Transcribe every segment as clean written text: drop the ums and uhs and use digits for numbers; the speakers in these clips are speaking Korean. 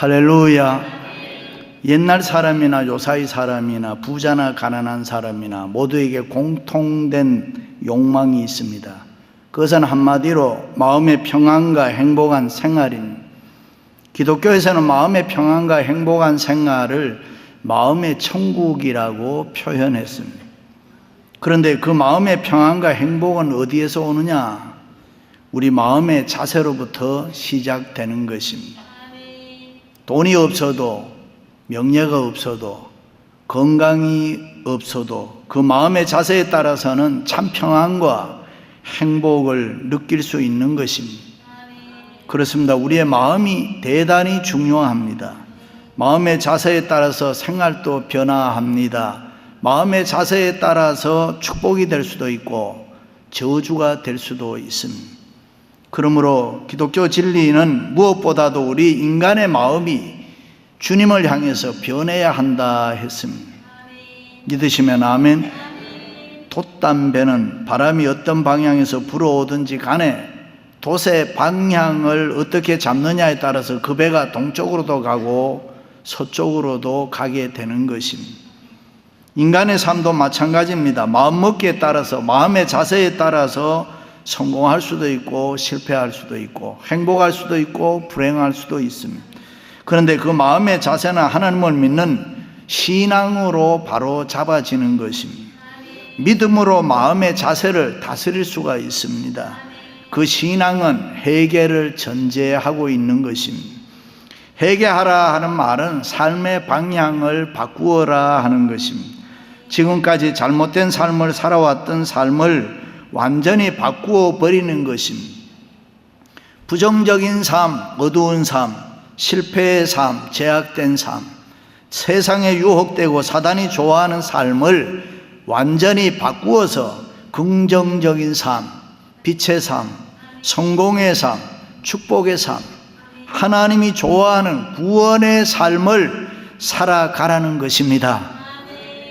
할렐루야. 옛날 사람이나 요사이 사람이나 부자나 가난한 사람이나 모두에게 공통된 욕망이 있습니다. 그것은 한마디로 마음의 평안과 행복한 생활입니다. 기독교에서는 마음의 평안과 행복한 생활을 마음의 천국이라고 표현했습니다. 그런데 그 마음의 평안과 행복은 어디에서 오느냐? 우리 마음의 자세로부터 시작되는 것입니다. 돈이 없어도, 명예가 없어도, 건강이 없어도 그 마음의 자세에 따라서는 참 평안과 행복을 느낄 수 있는 것입니다. 그렇습니다. 우리의 마음이 대단히 중요합니다. 마음의 자세에 따라서 생활도 변화합니다. 마음의 자세에 따라서 축복이 될 수도 있고 저주가 될 수도 있습니다. 그러므로 기독교 진리는 무엇보다도 우리 인간의 마음이 주님을 향해서 변해야 한다 했습니다. 믿으시면 아멘. 돛담배는 바람이 어떤 방향에서 불어오든지 간에 돛의 방향을 어떻게 잡느냐에 따라서 그 배가 동쪽으로도 가고 서쪽으로도 가게 되는 것입니다. 인간의 삶도 마찬가지입니다. 마음먹기에 따라서, 마음의 자세에 따라서 성공할 수도 있고 실패할 수도 있고 행복할 수도 있고 불행할 수도 있습니다. 그런데 그 마음의 자세는 하나님을 믿는 신앙으로 바로 잡아지는 것입니다. 믿음으로 마음의 자세를 다스릴 수가 있습니다. 그 신앙은 회개를 전제하고 있는 것입니다. 회개하라 하는 말은 삶의 방향을 바꾸어라 하는 것입니다. 지금까지 잘못된 삶을 살아왔던 삶을 완전히 바꾸어 버리는 것입니다. 부정적인 삶, 어두운 삶, 실패의 삶, 제약된 삶, 세상에 유혹되고 사단이 좋아하는 삶을 완전히 바꾸어서 긍정적인 삶, 빛의 삶, 성공의 삶, 축복의 삶, 하나님이 좋아하는 구원의 삶을 살아가라는 것입니다.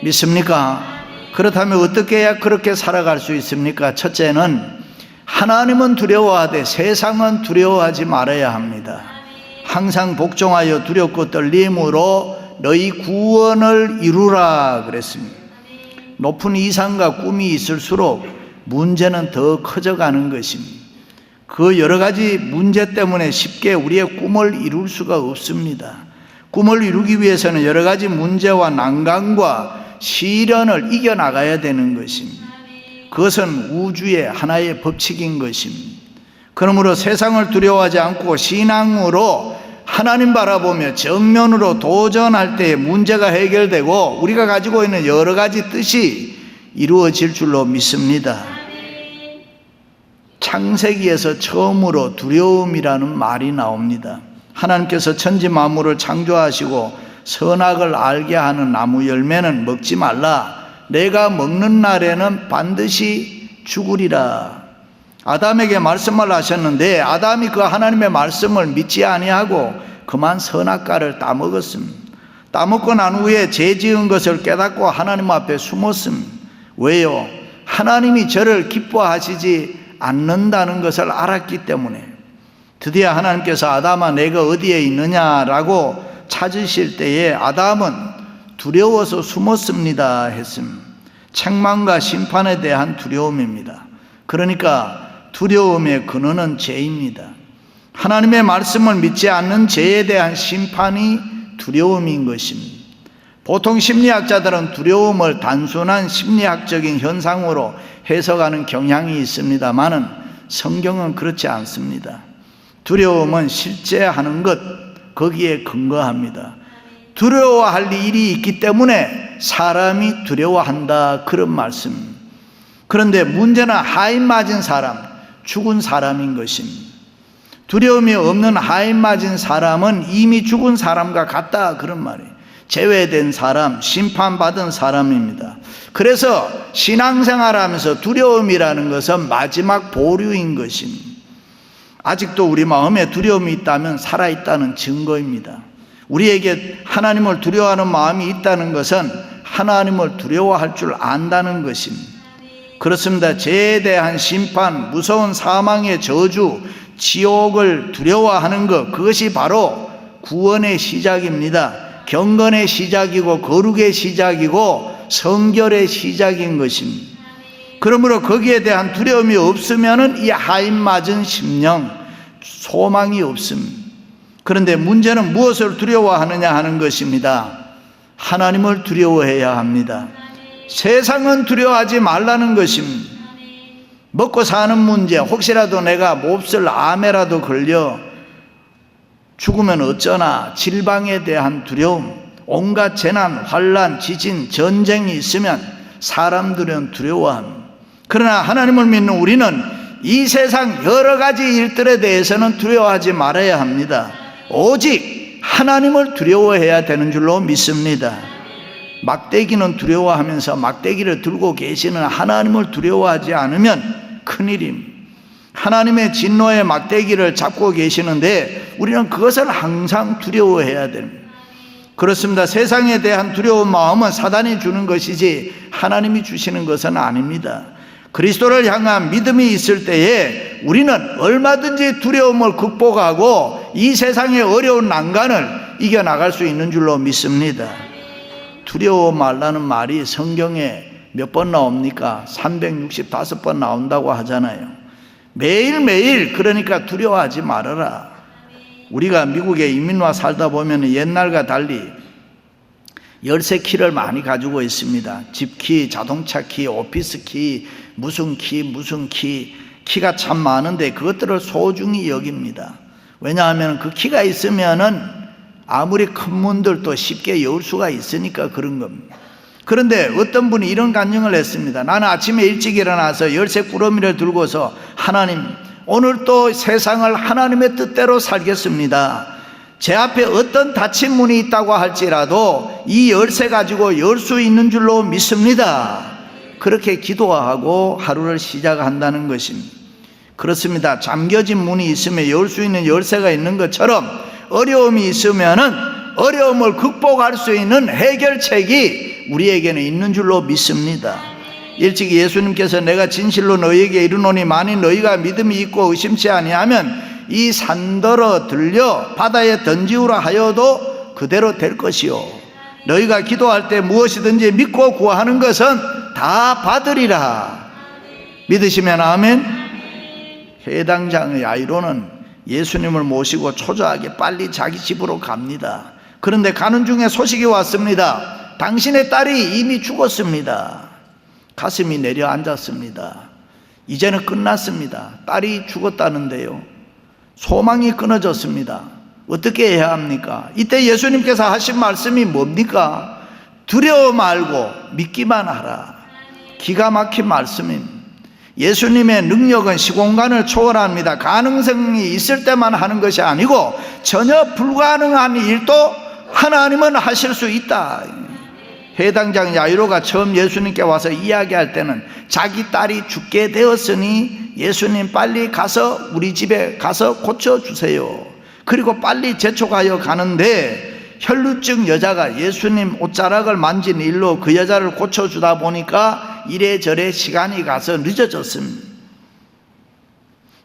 믿습니까? 그렇다면 어떻게 해야 그렇게 살아갈 수 있습니까? 첫째는 하나님은 두려워하되 세상은 두려워하지 말아야 합니다. 항상 복종하여 두렵고 떨림으로 너희 구원을 이루라 그랬습니다. 높은 이상과 꿈이 있을수록 문제는 더 커져가는 것입니다. 그 여러 가지 문제 때문에 쉽게 우리의 꿈을 이룰 수가 없습니다. 꿈을 이루기 위해서는 여러 가지 문제와 난관과 시련을 이겨나가야 되는 것입니다. 그것은 우주의 하나의 법칙인 것입니다. 그러므로 세상을 두려워하지 않고 신앙으로 하나님 바라보며 정면으로 도전할 때 문제가 해결되고 우리가 가지고 있는 여러 가지 뜻이 이루어질 줄로 믿습니다. 창세기에서 처음으로 두려움이라는 말이 나옵니다. 하나님께서 천지 만물을 창조하시고 선악을 알게 하는 나무 열매는 먹지 말라. 내가 먹는 날에는 반드시 죽으리라. 아담에게 말씀을 하셨는데 아담이 그 하나님의 말씀을 믿지 아니하고 그만 선악과를 따먹었습니다. 따먹고 난 후에 죄 지은 것을 깨닫고 하나님 앞에 숨었습니다. 왜요? 하나님이 저를 기뻐하시지 않는다는 것을 알았기 때문에. 드디어 하나님께서 아담아 내가 어디에 있느냐라고 찾으실 때에 아담은 두려워서 숨었습니다 했습니다. 책망과 심판에 대한 두려움입니다. 그러니까 두려움의 근원은 죄입니다. 하나님의 말씀을 믿지 않는 죄에 대한 심판이 두려움인 것입니다. 보통 심리학자들은 두려움을 단순한 심리학적인 현상으로 해석하는 경향이 있습니다만은 성경은 그렇지 않습니다. 두려움은 실제 하는 것, 거기에 근거합니다. 두려워할 일이 있기 때문에 사람이 두려워한다 그런 말씀입니다. 그런데 문제는 하인 맞은 사람, 죽은 사람인 것입니다. 두려움이 없는 하인 맞은 사람은 이미 죽은 사람과 같다 그런 말이에요. 제외된 사람, 심판받은 사람입니다. 그래서 신앙생활하면서 두려움이라는 것은 마지막 보류인 것입니다. 아직도 우리 마음에 두려움이 있다면 살아있다는 증거입니다. 우리에게 하나님을 두려워하는 마음이 있다는 것은 하나님을 두려워할 줄 안다는 것입니다. 그렇습니다. 죄에 대한 심판, 무서운 사망의 저주, 지옥을 두려워하는 것, 그것이 바로 구원의 시작입니다. 경건의 시작이고 거룩의 시작이고 성결의 시작인 것입니다. 그러므로 거기에 대한 두려움이 없으면은 이 하인 맞은 심령, 소망이 없습니다. 그런데 문제는 무엇을 두려워하느냐 하는 것입니다. 하나님을 두려워해야 합니다. 세상은 두려워하지 말라는 것입니다. 먹고 사는 문제, 혹시라도 내가 몹쓸 암에라도 걸려 죽으면 어쩌나, 질병에 대한 두려움, 온갖 재난, 환난, 지진, 전쟁이 있으면 사람들은 두려워합니다. 그러나 하나님을 믿는 우리는 이 세상 여러 가지 일들에 대해서는 두려워하지 말아야 합니다. 오직 하나님을 두려워해야 되는 줄로 믿습니다. 막대기는 두려워하면서 막대기를 들고 계시는 하나님을 두려워하지 않으면 큰일입니다. 하나님의 진노의 막대기를 잡고 계시는데 우리는 그것을 항상 두려워해야 됩니다. 그렇습니다. 세상에 대한 두려운 마음은 사단이 주는 것이지 하나님이 주시는 것은 아닙니다. 그리스도를 향한 믿음이 있을 때에 우리는 얼마든지 두려움을 극복하고 이 세상의 어려운 난간을 이겨나갈 수 있는 줄로 믿습니다. 두려워 말라는 말이 성경에 몇 번 나옵니까? 365번 나온다고 하잖아요. 매일매일 그러니까 두려워하지 말아라. 우리가 미국에 이민와 살다 보면 옛날과 달리 열쇠 키를 많이 가지고 있습니다. 집키, 자동차 키, 오피스 키, 무슨 키, 키가 참 많은데 그것들을 소중히 여깁니다. 왜냐하면 그 키가 있으면은 아무리 큰 문들도 쉽게 열 수가 있으니까 그런 겁니다. 그런데 어떤 분이 이런 간증을 했습니다. 나는 아침에 일찍 일어나서 열쇠 꾸러미를 들고서 하나님, 오늘 또 세상을 하나님의 뜻대로 살겠습니다. 제 앞에 어떤 닫힌 문이 있다고 할지라도 이 열쇠 가지고 열 수 있는 줄로 믿습니다. 그렇게 기도하고 하루를 시작한다는 것입니다. 그렇습니다. 잠겨진 문이 있으면 열 수 있는 열쇠가 있는 것처럼 어려움이 있으면은 어려움을 극복할 수 있는 해결책이 우리에게는 있는 줄로 믿습니다. 일찍 예수님께서 내가 진실로 너희에게 이르노니 만일 너희가 믿음이 있고 의심치 아니하면 이 산더러 들려 바다에 던지우라 하여도 그대로 될 것이요 너희가 기도할 때 무엇이든지 믿고 구하는 것은 다 받으리라. 믿으시면 아멘. 해당장의 야이로는 예수님을 모시고 초조하게 빨리 자기 집으로 갑니다. 그런데 가는 중에 소식이 왔습니다. 당신의 딸이 이미 죽었습니다. 가슴이 내려앉았습니다. 이제는 끝났습니다. 딸이 죽었다는데요. 소망이 끊어졌습니다. 어떻게 해야 합니까? 이때 예수님께서 하신 말씀이 뭡니까? 두려워 말고 믿기만 하라. 기가 막힌 말씀입니다. 예수님의 능력은 시공간을 초월합니다. 가능성이 있을 때만 하는 것이 아니고 전혀 불가능한 일도 하나님은 하실 수 있다. 해당장 야이로가 처음 예수님께 와서 이야기할 때는 자기 딸이 죽게 되었으니 예수님 빨리 가서 우리 집에 가서 고쳐주세요. 그리고 빨리 재촉하여 가는데 혈루증 여자가 예수님 옷자락을 만진 일로 그 여자를 고쳐주다 보니까 이래저래 시간이 가서 늦어졌습니다.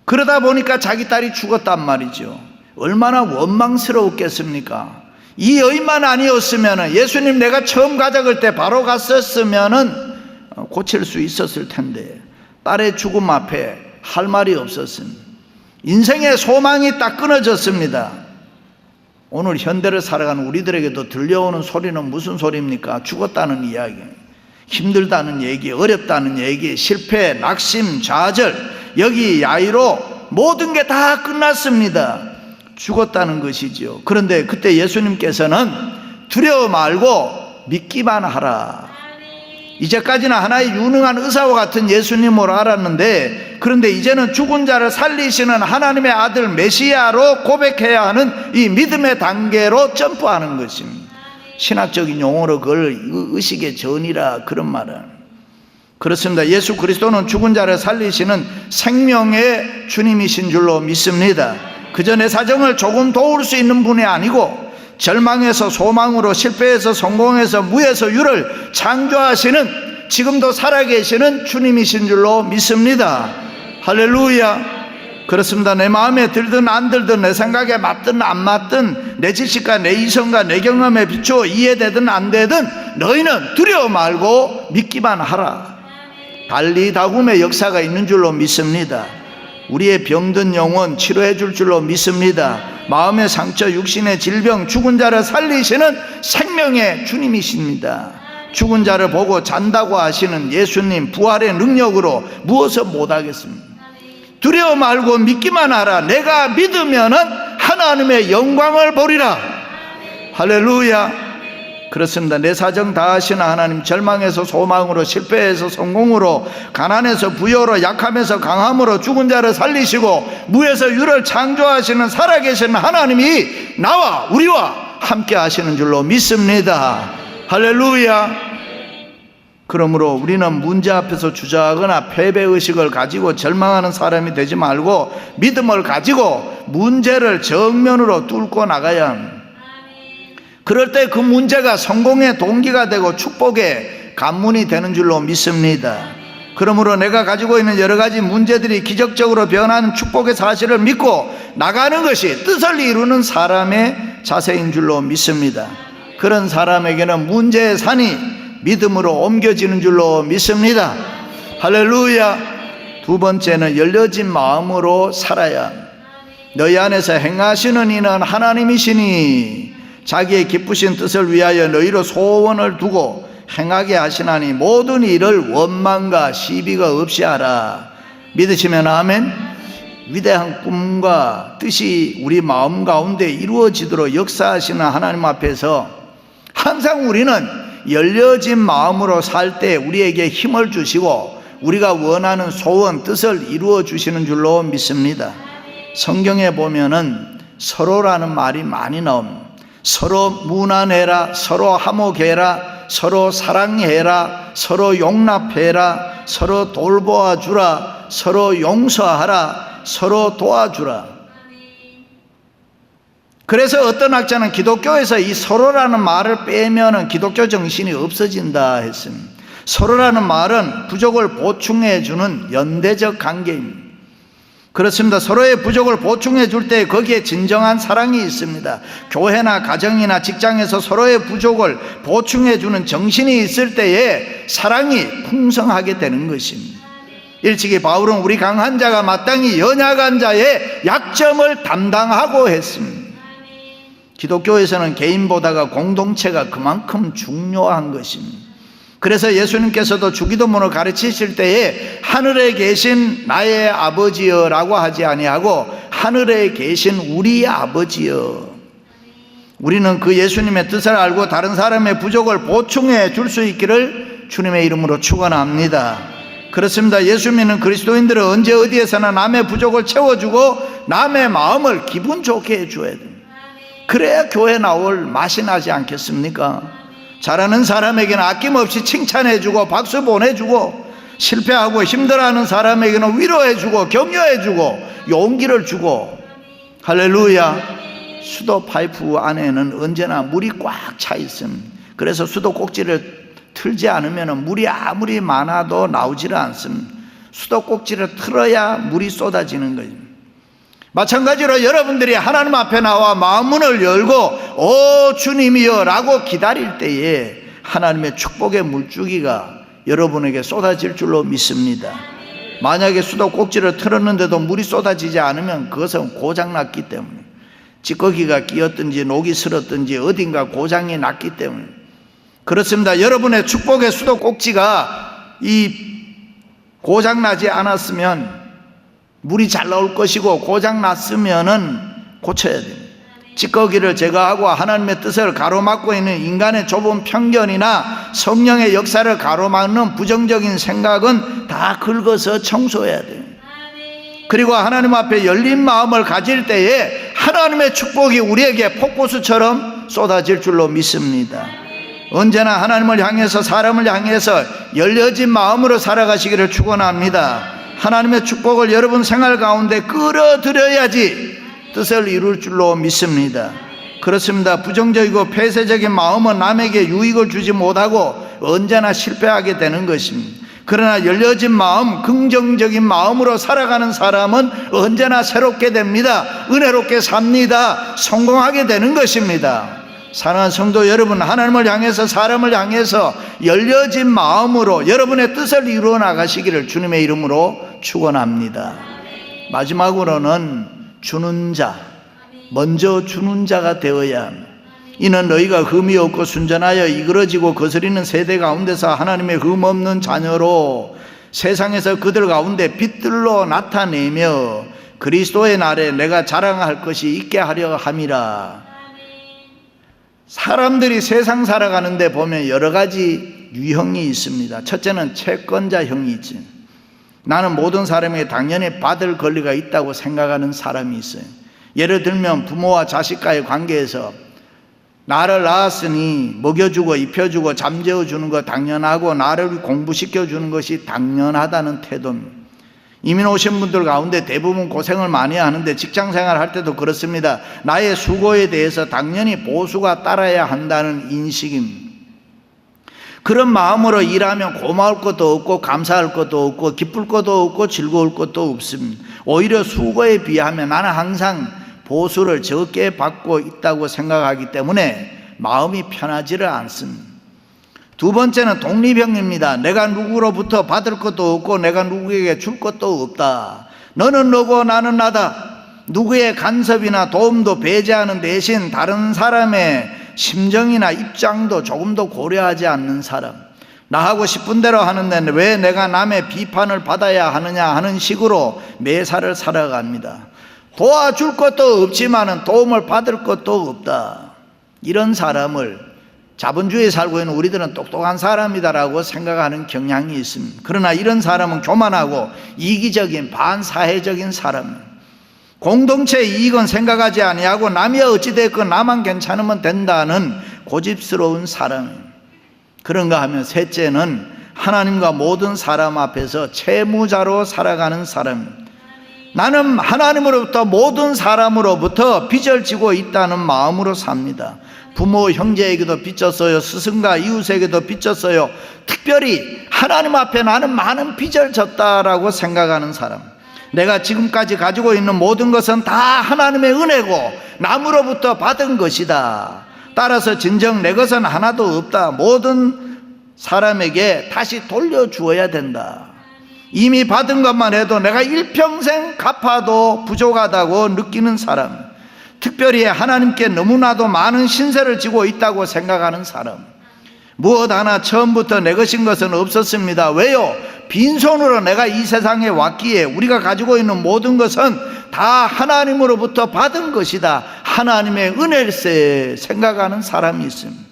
그러다 보니까 자기 딸이 죽었단 말이죠. 얼마나 원망스러웠겠습니까? 이 여인만 아니었으면 예수님 내가 처음 가져갈 때 바로 갔었으면 고칠 수 있었을 텐데 딸의 죽음 앞에 할 말이 없었습니다. 인생의 소망이 딱 끊어졌습니다. 오늘 현대를 살아가는 우리들에게도 들려오는 소리는 무슨 소리입니까? 죽었다는 이야기, 힘들다는 얘기, 어렵다는 얘기, 실패, 낙심, 좌절. 여기 야이로 모든 게 다 끝났습니다. 죽었다는 것이죠. 그런데 그때 예수님께서는 두려워 말고 믿기만 하라. 이제까지는 하나의 유능한 의사와 같은 예수님으로 알았는데 그런데 이제는 죽은 자를 살리시는 하나님의 아들 메시아로 고백해야 하는 이 믿음의 단계로 점프하는 것입니다. 신학적인 용어로 그걸 의식의 전이라 그런 말은 그렇습니다. 예수 그리스도는 죽은 자를 살리시는 생명의 주님이신 줄로 믿습니다. 그저 내 사정을 조금 도울 수 있는 분이 아니고 절망에서 소망으로, 실패에서 성공에서, 무에서 유를 창조하시는 지금도 살아계시는 주님이신 줄로 믿습니다. 할렐루야. 그렇습니다. 내 마음에 들든 안 들든, 내 생각에 맞든 안 맞든, 내 지식과 내 이성과 내 경험에 비추어 이해되든 안 되든 너희는 두려워 말고 믿기만 하라. 달리다굼의 역사가 있는 줄로 믿습니다. 우리의 병든 영혼 치료해 줄 줄로 믿습니다. 마음의 상처, 육신의 질병, 죽은 자를 살리시는 생명의 주님이십니다. 죽은 자를 보고 잔다고 하시는 예수님 부활의 능력으로 무엇을 못하겠습니까? 두려워 말고 믿기만 하라. 내가 믿으면은 하나님의 영광을 보리라. 할렐루야. 그렇습니다. 내 사정 다 하시는 하나님, 절망에서 소망으로, 실패에서 성공으로, 가난에서 부여로, 약함에서 강함으로 죽은 자를 살리시고 무에서 유를 창조하시는 살아계시는 하나님이 나와 우리와 함께 하시는 줄로 믿습니다. 할렐루야. 그러므로 우리는 문제 앞에서 주저하거나 패배의식을 가지고 절망하는 사람이 되지 말고 믿음을 가지고 문제를 정면으로 뚫고 나가야 합니다. 그럴 때 그 문제가 성공의 동기가 되고 축복의 관문이 되는 줄로 믿습니다. 그러므로 내가 가지고 있는 여러 가지 문제들이 기적적으로 변하는 축복의 사실을 믿고 나가는 것이 뜻을 이루는 사람의 자세인 줄로 믿습니다. 그런 사람에게는 문제의 산이 믿음으로 옮겨지는 줄로 믿습니다. 할렐루야. 두 번째는 열려진 마음으로 살아야. 너희 안에서 행하시는 이는 하나님이시니 자기의 기쁘신 뜻을 위하여 너희로 소원을 두고 행하게 하시나니 모든 일을 원망과 시비가 없이 하라. 믿으시면 아멘. 위대한 꿈과 뜻이 우리 마음 가운데 이루어지도록 역사하시는 하나님 앞에서 항상 우리는 열려진 마음으로 살 때 우리에게 힘을 주시고 우리가 원하는 소원, 뜻을 이루어 주시는 줄로 믿습니다. 성경에 보면은 서로라는 말이 많이 나옵니다. 서로 무난해라, 서로 화목해라, 서로 사랑해라, 서로 용납해라, 서로 돌보아주라, 서로 용서하라, 서로 도와주라. 그래서 어떤 학자는 기독교에서 이 서로라는 말을 빼면은 기독교 정신이 없어진다 했습니다. 서로라는 말은 부족을 보충해 주는 연대적 관계입니다. 그렇습니다. 서로의 부족을 보충해 줄 때 거기에 진정한 사랑이 있습니다. 교회나 가정이나 직장에서 서로의 부족을 보충해 주는 정신이 있을 때에 사랑이 풍성하게 되는 것입니다. 일찍이 바울은 우리 강한 자가 마땅히 연약한 자의 약점을 담당하고 했습니다. 기독교에서는 개인보다가 공동체가 그만큼 중요한 것입니다. 그래서 예수님께서도 주기도문을 가르치실 때에 하늘에 계신 나의 아버지여 라고 하지 아니하고 하늘에 계신 우리 아버지여. 우리는 그 예수님의 뜻을 알고 다른 사람의 부족을 보충해 줄 수 있기를 주님의 이름으로 축원합니다. 그렇습니다. 예수 믿는 그리스도인들은 언제 어디에서나 남의 부족을 채워주고 남의 마음을 기분 좋게 해줘야 됩니다. 그래야 교회 나올 맛이 나지 않겠습니까? 잘하는 사람에게는 아낌없이 칭찬해주고 박수 보내주고 실패하고 힘들어하는 사람에게는 위로해주고 격려해주고 용기를 주고. 할렐루야. 수도 파이프 안에는 언제나 물이 꽉 차 있습니다. 그래서 수도 꼭지를 틀지 않으면 물이 아무리 많아도 나오지를 않습니다. 수도 꼭지를 틀어야 물이 쏟아지는 거죠. 마찬가지로 여러분들이 하나님 앞에 나와 마음문을 열고 오 주님이여 라고 기다릴 때에 하나님의 축복의 물줄기가 여러분에게 쏟아질 줄로 믿습니다. 만약에 수도 꼭지를 틀었는데도 물이 쏟아지지 않으면 그것은 고장났기 때문에, 찌꺼기가 끼었든지 녹이 슬었든지 어딘가 고장이 났기 때문에 그렇습니다. 여러분의 축복의 수도 꼭지가 이 고장나지 않았으면 물이 잘 나올 것이고 고장났으면은 고쳐야 됩니다. 찌꺼기를 제거하고 하나님의 뜻을 가로막고 있는 인간의 좁은 편견이나 성령의 역사를 가로막는 부정적인 생각은 다 긁어서 청소해야 돼요. 그리고 하나님 앞에 열린 마음을 가질 때에 하나님의 축복이 우리에게 폭포수처럼 쏟아질 줄로 믿습니다. 언제나 하나님을 향해서 사람을 향해서 열려진 마음으로 살아가시기를 축원합니다. 하나님의 축복을 여러분 생활 가운데 끌어들여야지 뜻을 이룰 줄로 믿습니다. 그렇습니다. 부정적이고 폐쇄적인 마음은 남에게 유익을 주지 못하고 언제나 실패하게 되는 것입니다. 그러나 열려진 마음, 긍정적인 마음으로 살아가는 사람은 언제나 새롭게 됩니다. 은혜롭게 삽니다. 성공하게 되는 것입니다. 사랑하는 성도 여러분, 하나님을 향해서, 사람을 향해서 열려진 마음으로 여러분의 뜻을 이루어 나가시기를 주님의 이름으로 축원합니다. 마지막으로는 주는 자, 먼저 주는 자가 되어야 합니다. 이는 너희가 흠이 없고 순전하여 이그러지고 거스리는 세대 가운데서 하나님의 흠 없는 자녀로 세상에서 그들 가운데 빛들로 나타내며 그리스도의 날에 내가 자랑할 것이 있게 하려 함이라. 사람들이 세상 살아가는데 보면 여러 가지 유형이 있습니다. 첫째는 채권자형이 있지. 나는 모든 사람에게 당연히 받을 권리가 있다고 생각하는 사람이 있어요. 예를 들면 부모와 자식과의 관계에서 나를 낳았으니 먹여주고 입혀주고 잠재워주는 거 당연하고 나를 공부시켜주는 것이 당연하다는 태도입니다. 이민 오신 분들 가운데 대부분 고생을 많이 하는데 직장생활 할 때도 그렇습니다. 나의 수고에 대해서 당연히 보수가 따라야 한다는 인식입니다. 그런 마음으로 일하면 고마울 것도 없고 감사할 것도 없고 기쁠 것도 없고 즐거울 것도 없습니다. 오히려 수고에 비하면 나는 항상 보수를 적게 받고 있다고 생각하기 때문에 마음이 편하지를 않습니다. 두 번째는 독립형입니다. 내가 누구로부터 받을 것도 없고 내가 누구에게 줄 것도 없다. 너는 너고 나는 나다. 누구의 간섭이나 도움도 배제하는 대신 다른 사람의 심정이나 입장도 조금도 고려하지 않는 사람. 나 하고 싶은 대로 하는데 왜 내가 남의 비판을 받아야 하느냐 하는 식으로 매사를 살아갑니다. 도와줄 것도 없지만은 도움을 받을 것도 없다. 이런 사람을 자본주의에 살고 있는 우리들은 똑똑한 사람이다라고 생각하는 경향이 있습니다. 그러나 이런 사람은 교만하고 이기적인 반사회적인 사람입니다. 공동체의 이익은 생각하지 아니하고 남이 어찌됐건 나만 괜찮으면 된다는 고집스러운 사람입니다. 그런가 하면 셋째는 하나님과 모든 사람 앞에서 채무자로 살아가는 사람입니다. 나는 하나님으로부터 모든 사람으로부터 빚을 지고 있다는 마음으로 삽니다. 부모, 형제에게도 빚졌어요. 스승과 이웃에게도 빚졌어요. 특별히 하나님 앞에 나는 많은 빚을 졌다라고 생각하는 사람. 내가 지금까지 가지고 있는 모든 것은 다 하나님의 은혜고 남으로부터 받은 것이다. 따라서 진정 내 것은 하나도 없다. 모든 사람에게 다시 돌려주어야 된다. 이미 받은 것만 해도 내가 일평생 갚아도 부족하다고 느끼는 사람. 특별히 하나님께 너무나도 많은 신세를 지고 있다고 생각하는 사람. 무엇 하나 처음부터 내 것인 것은 없었습니다. 왜요? 빈손으로 내가 이 세상에 왔기에 우리가 가지고 있는 모든 것은 다 하나님으로부터 받은 것이다. 하나님의 은혜일세 생각하는 사람이 있습니다.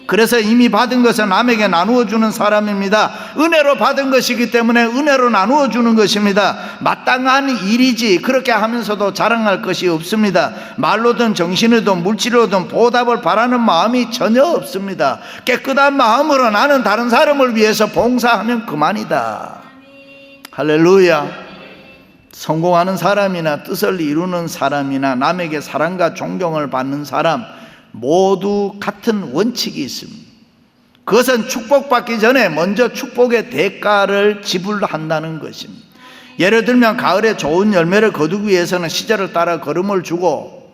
그래서 이미 받은 것은 남에게 나누어 주는 사람입니다. 은혜로 받은 것이기 때문에 은혜로 나누어 주는 것입니다. 마땅한 일이지 그렇게 하면서도 자랑할 것이 없습니다. 말로든 정신으로든 물질로든 보답을 바라는 마음이 전혀 없습니다. 깨끗한 마음으로 나는 다른 사람을 위해서 봉사하면 그만이다. 할렐루야. 성공하는 사람이나 뜻을 이루는 사람이나 남에게 사랑과 존경을 받는 사람 모두 같은 원칙이 있습니다. 그것은 축복받기 전에 먼저 축복의 대가를 지불한다는 것입니다. 예를 들면 가을에 좋은 열매를 거두기 위해서는 시절을 따라 거름을 주고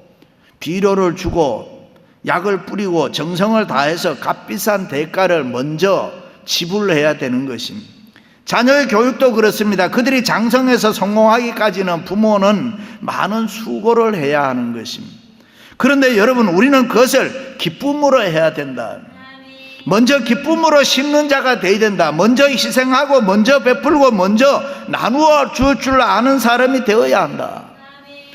비료를 주고 약을 뿌리고 정성을 다해서 값비싼 대가를 먼저 지불해야 되는 것입니다. 자녀의 교육도 그렇습니다. 그들이 장성해서 성공하기까지는 부모는 많은 수고를 해야 하는 것입니다. 그런데 여러분, 우리는 그것을 기쁨으로 해야 된다. 먼저 기쁨으로 심는 자가 되어야 된다. 먼저 희생하고 먼저 베풀고 먼저 나누어 줄 줄 아는 사람이 되어야 한다.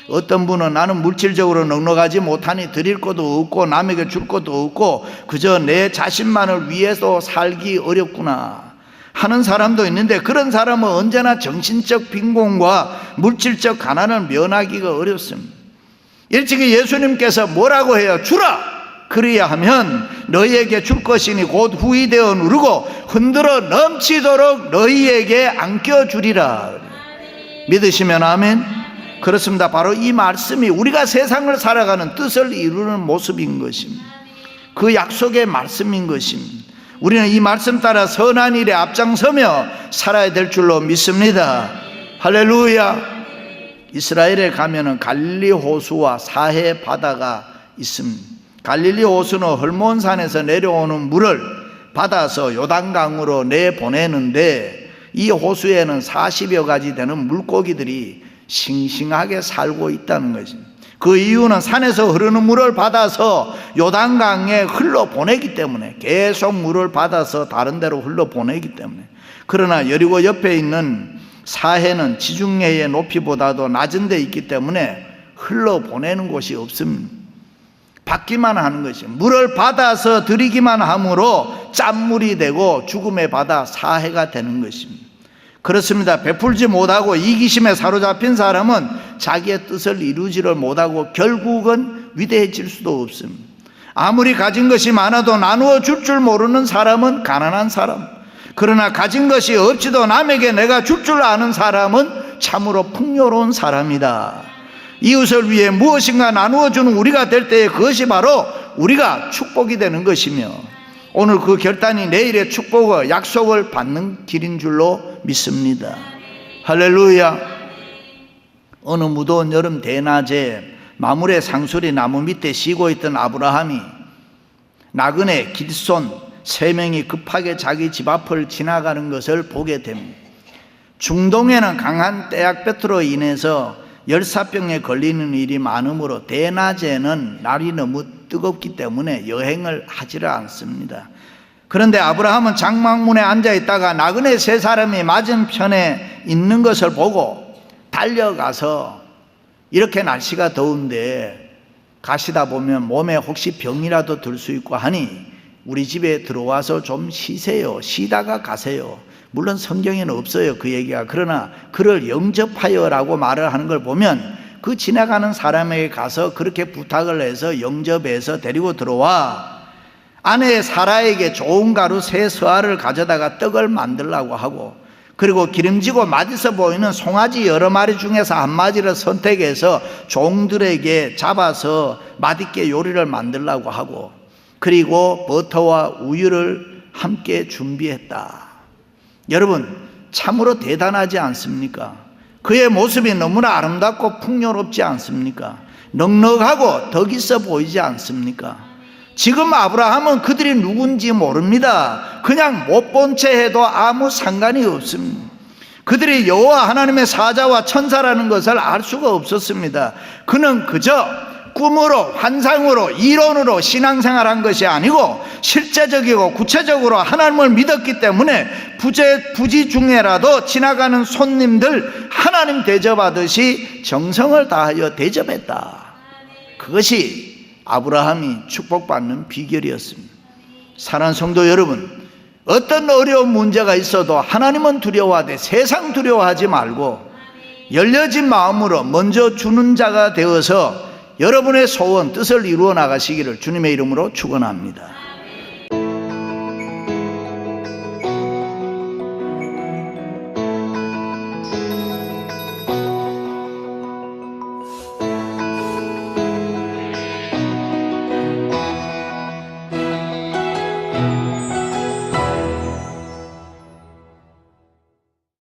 어떤 분은 나는 물질적으로 넉넉하지 못하니 드릴 것도 없고 남에게 줄 것도 없고 그저 내 자신만을 위해서 살기 어렵구나 하는 사람도 있는데, 그런 사람은 언제나 정신적 빈곤과 물질적 가난을 면하기가 어렵습니다. 일찍이 예수님께서 뭐라고 해요? 주라! 그래야 하면 너희에게 줄 것이니 곧 후히 되어 누르고 흔들어 넘치도록 너희에게 안겨주리라. 믿으시면 아멘. 그렇습니다. 바로 이 말씀이 우리가 세상을 살아가는 뜻을 이루는 모습인 것입니다. 그 약속의 말씀인 것입니다. 우리는 이 말씀 따라 선한 일에 앞장서며 살아야 될 줄로 믿습니다. 할렐루야. 이스라엘에 가면은 갈릴리 호수와 사해 바다가 있습니다. 갈릴리 호수는 헐몬 산에서 내려오는 물을 받아서 요단강으로 내보내는데, 이 호수에는 40여 가지 되는 물고기들이 싱싱하게 살고 있다는 것입니다. 그 이유는 산에서 흐르는 물을 받아서 요단강에 흘러보내기 때문에, 계속 물을 받아서 다른 데로 흘러보내기 때문에. 그러나 여리고 옆에 있는 사해는 지중해의 높이보다도 낮은 데 있기 때문에 흘러보내는 곳이 없습니다. 받기만 하는 것이죠. 물을 받아서 들이기만 함으로 짠물이 되고 죽음의 바다 사해가 되는 것입니다. 그렇습니다. 베풀지 못하고 이기심에 사로잡힌 사람은 자기의 뜻을 이루지를 못하고 결국은 위대해질 수도 없습니다. 아무리 가진 것이 많아도 나누어 줄 줄 모르는 사람은 가난한 사람, 그러나 가진 것이 없지도 남에게 내가 줄 줄 아는 사람은 참으로 풍요로운 사람이다. 이웃을 위해 무엇인가 나누어 주는 우리가 될 때에 그것이 바로 우리가 축복이 되는 것이며, 오늘 그 결단이 내일의 축복을, 약속을 받는 길인 줄로 믿습니다. 할렐루야. 어느 무더운 여름 대낮에 마물의 상수리 나무 밑에 쉬고 있던 아브라함이 나그네 길손 3명이 급하게 자기 집 앞을 지나가는 것을 보게 됩니다. 중동에는 강한 떼약볕으로 인해서 열사병에 걸리는 일이 많으므로 대낮에는 날이 너무 뜨겁기 때문에 여행을 하지를 않습니다. 그런데 아브라함은 장막문에 앉아 있다가 나그네 3사람이 맞은편에 있는 것을 보고 달려가서, 이렇게 날씨가 더운데 가시다 보면 몸에 혹시 병이라도 들 수 있고 하니 우리 집에 들어와서 좀 쉬세요, 쉬다가 가세요. 물론 성경에는 없어요, 그 얘기가. 그러나 그를 영접하여라고 말을 하는 걸 보면 그 지나가는 사람에게 가서 그렇게 부탁을 해서 영접해서 데리고 들어와 아내 사라에게 좋은 가루 3서알을 가져다가 떡을 만들라고 하고, 그리고 기름지고 맛있어 보이는 송아지 여러 마리 중에서 한 마리를 선택해서 종들에게 잡아서 맛있게 요리를 만들라고 하고, 그리고 버터와 우유를 함께 준비했다. 여러분, 참으로 대단하지 않습니까? 그의 모습이 너무나 아름답고 풍요롭지 않습니까? 넉넉하고 덕 있어 보이지 않습니까? 지금 아브라함은 그들이 누군지 모릅니다. 그냥 못 본 채 해도 아무 상관이 없습니다. 그들이 여호와 하나님의 사자와 천사라는 것을 알 수가 없었습니다. 그는 그저 꿈으로, 환상으로, 이론으로 신앙생활한 것이 아니고 실제적이고 구체적으로 하나님을 믿었기 때문에 부지 중에라도 지나가는 손님들 하나님 대접하듯이 정성을 다하여 대접했다. 그것이 아브라함이 축복받는 비결이었습니다. 사랑하는 성도 여러분, 어떤 어려운 문제가 있어도 하나님은 두려워하되 세상 두려워하지 말고 열려진 마음으로 먼저 주는 자가 되어서 여러분의 소원, 뜻을 이루어 나가시기를 주님의 이름으로 축원합니다.